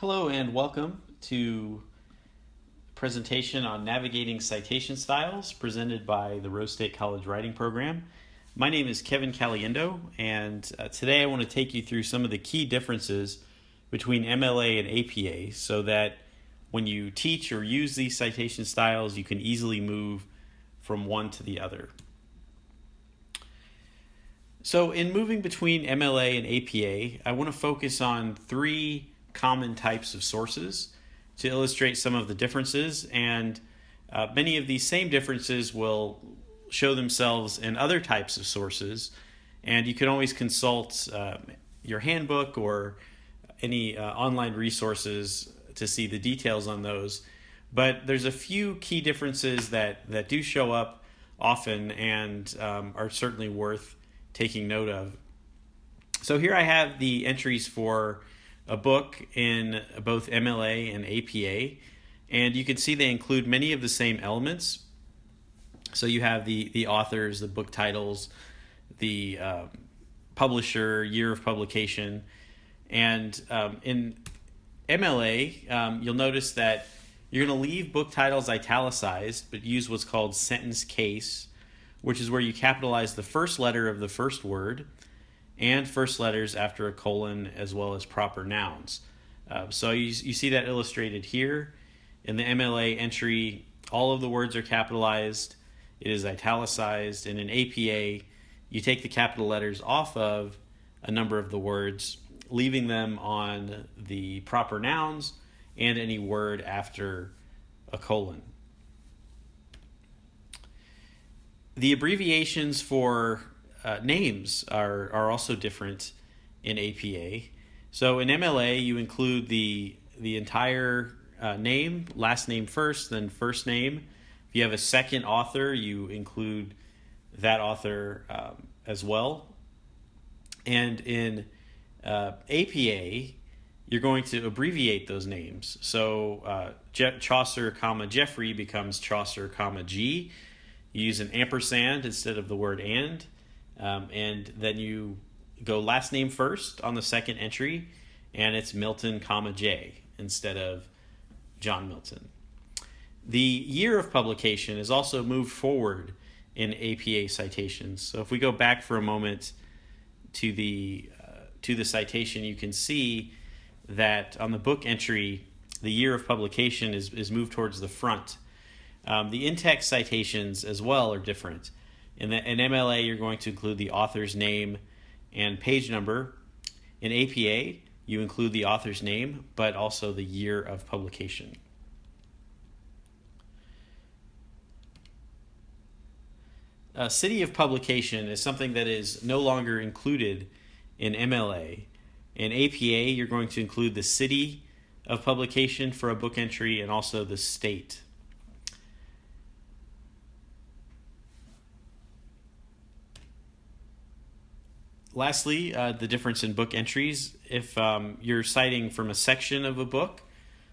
Hello and welcome to a presentation on navigating citation styles presented by the Rose State College Writing Program. My name is Kevin Caliendo, and today I want to take you through some of the key differences between MLA and APA so that when you teach or use these citation styles, you can easily move from one to the other. So in moving between MLA and APA, I want to focus on three common types of sources to illustrate some of the differences, and many of these same differences will show themselves in other types of sources, and you can always consult your handbook or any online resources to see the details on those. But there's a few key differences that do show up often and are certainly worth taking note of. So here I have the entries for a book in both MLA and APA, and you can see they include many of the same elements. So you have the authors, the book titles, the publisher, year of publication, and in MLA, you'll notice that you're going to leave book titles italicized, but use what's called sentence case, which is where you capitalize the first letter of the first word and first letters after a colon, as well as proper nouns. So you see that illustrated here. In the MLA entry, all of the words are capitalized. It is italicized. And in APA, you take the capital letters off of a number of the words, leaving them on the proper nouns and any word after a colon. The abbreviations for names are also different in APA. So in MLA, you include the entire name, last name first, then first name. If you have a second author, you include that author as well. And in APA, you're going to abbreviate those names. So Chaucer, Jeffrey becomes Chaucer, G. You use an ampersand instead of the word and then you go last name first on the second entry, and it's Milton, J instead of John Milton. The year of publication is also moved forward in APA citations. So if we go back for a moment to the citation, you can see that on the book entry, the year of publication is moved towards the front. The in-text citations as well are different. In MLA, you're going to include the author's name and page number. In APA, you include the author's name, but also the year of publication. City of publication is something that is no longer included in MLA. In APA, you're going to include the city of publication for a book entry and also the state. Lastly, the difference in book entries. If you're citing from a section of a book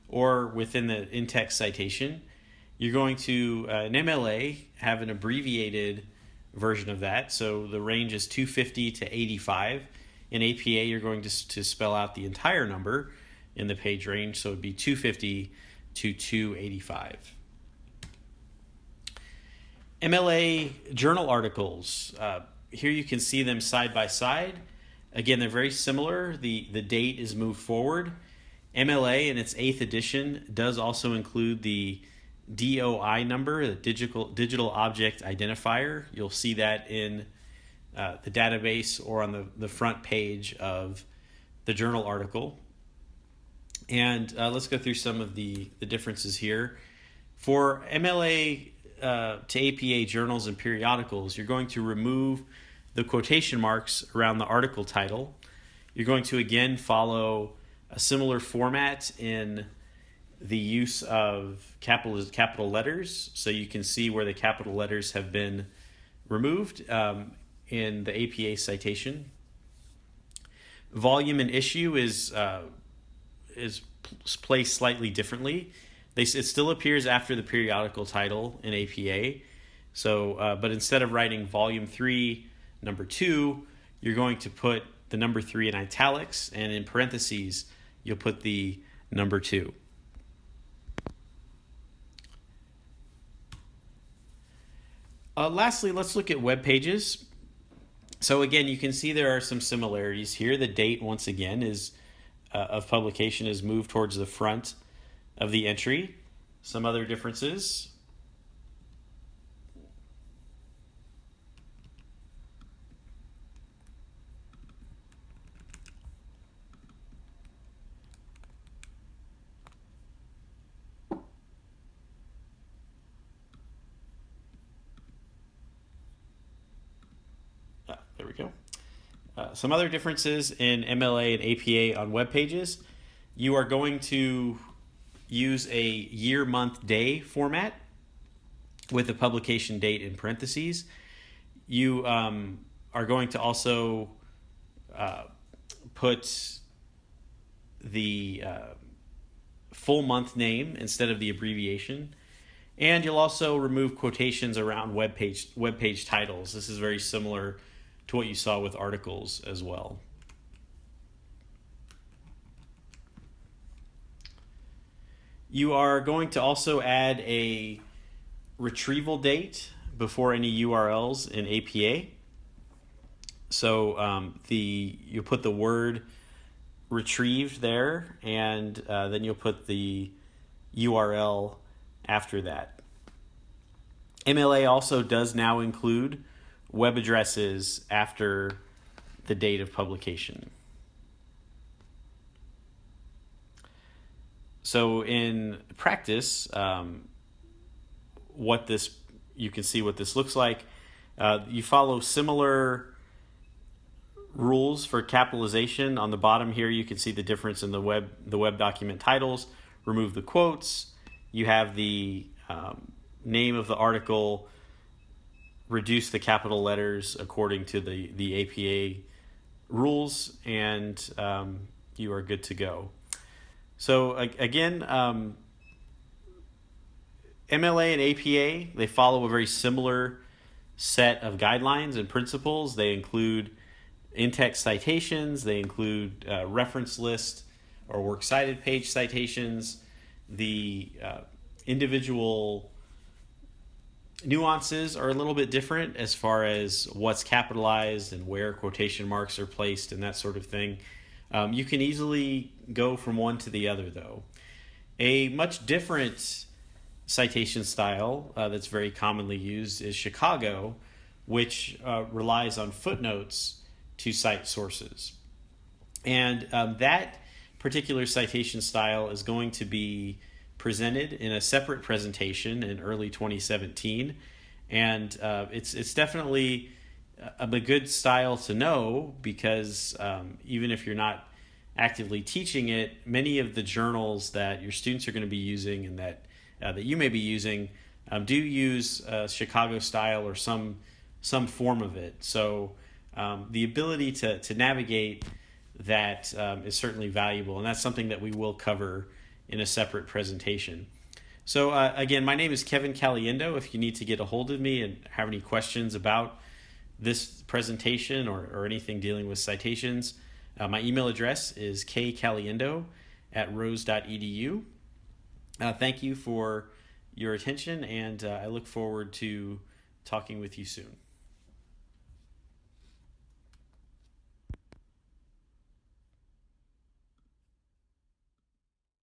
or within the in-text citation, you're going to, in MLA, have an abbreviated version of that. So the range is 250 to 85. In APA, you're going to spell out the entire number in the page range, so it would be 250 to 285. MLA journal articles. Here you can see them side by side. Again, they're very similar. The date is moved forward. MLA in its 8th edition does also include the DOI number, the digital object identifier. You'll see that in the database or on the front page of the journal article. And let's go through some of the differences here. For MLA to APA journals and periodicals, you're going to remove the quotation marks around the article title. You're going to again follow a similar format in the use of capital letters, so you can see where the capital letters have been removed in the APA citation. Volume and issue is placed slightly differently. It still appears after the periodical title in APA. So, but instead of writing volume 3, number 2, you're going to put the number 3 in italics, and in parentheses, you'll put the number 2. Lastly, let's look at web pages. So again, you can see there are some similarities here. The date, once again, is of publication is moved towards the front of the entry. Some other differences. There we go. Some other differences in MLA and APA on web pages. You are going to use a year, month, day format with a publication date in parentheses. You are going to also put the full month name instead of the abbreviation. And you'll also remove quotations around web page titles. This is very similar to what you saw with articles as well. You are going to also add a retrieval date before any URLs in APA. So you put the word retrieved there, and then you'll put the URL after that. MLA also does now include web addresses after the date of publication. So in practice, you can see what this looks like. You follow similar rules for capitalization. On the bottom here, you can see the difference in the web document titles. Remove the quotes. You have the name of the article. Reduce the capital letters according to the APA rules, and you are good to go. So again, MLA and APA, they follow a very similar set of guidelines and principles. They include in-text citations, they include reference list or works cited page citations, the individual nuances are a little bit different as far as what's capitalized and where quotation marks are placed and that sort of thing. You can easily go from one to the other, though. A much different citation style that's very commonly used is Chicago, which relies on footnotes to cite sources. And that particular citation style is going to be presented in a separate presentation in early 2017, and it's definitely a good style to know, because even if you're not actively teaching it, many of the journals that your students are going to be using and that you may be using do use Chicago style or some form of it. So the ability to navigate that is certainly valuable, and that's something that we will cover in a separate presentation. So again, my name is Kevin Caliendo. If you need to get a hold of me and have any questions about this presentation or anything dealing with citations, my email address is kcaliendo@rose.edu. Thank you for your attention, and I look forward to talking with you soon.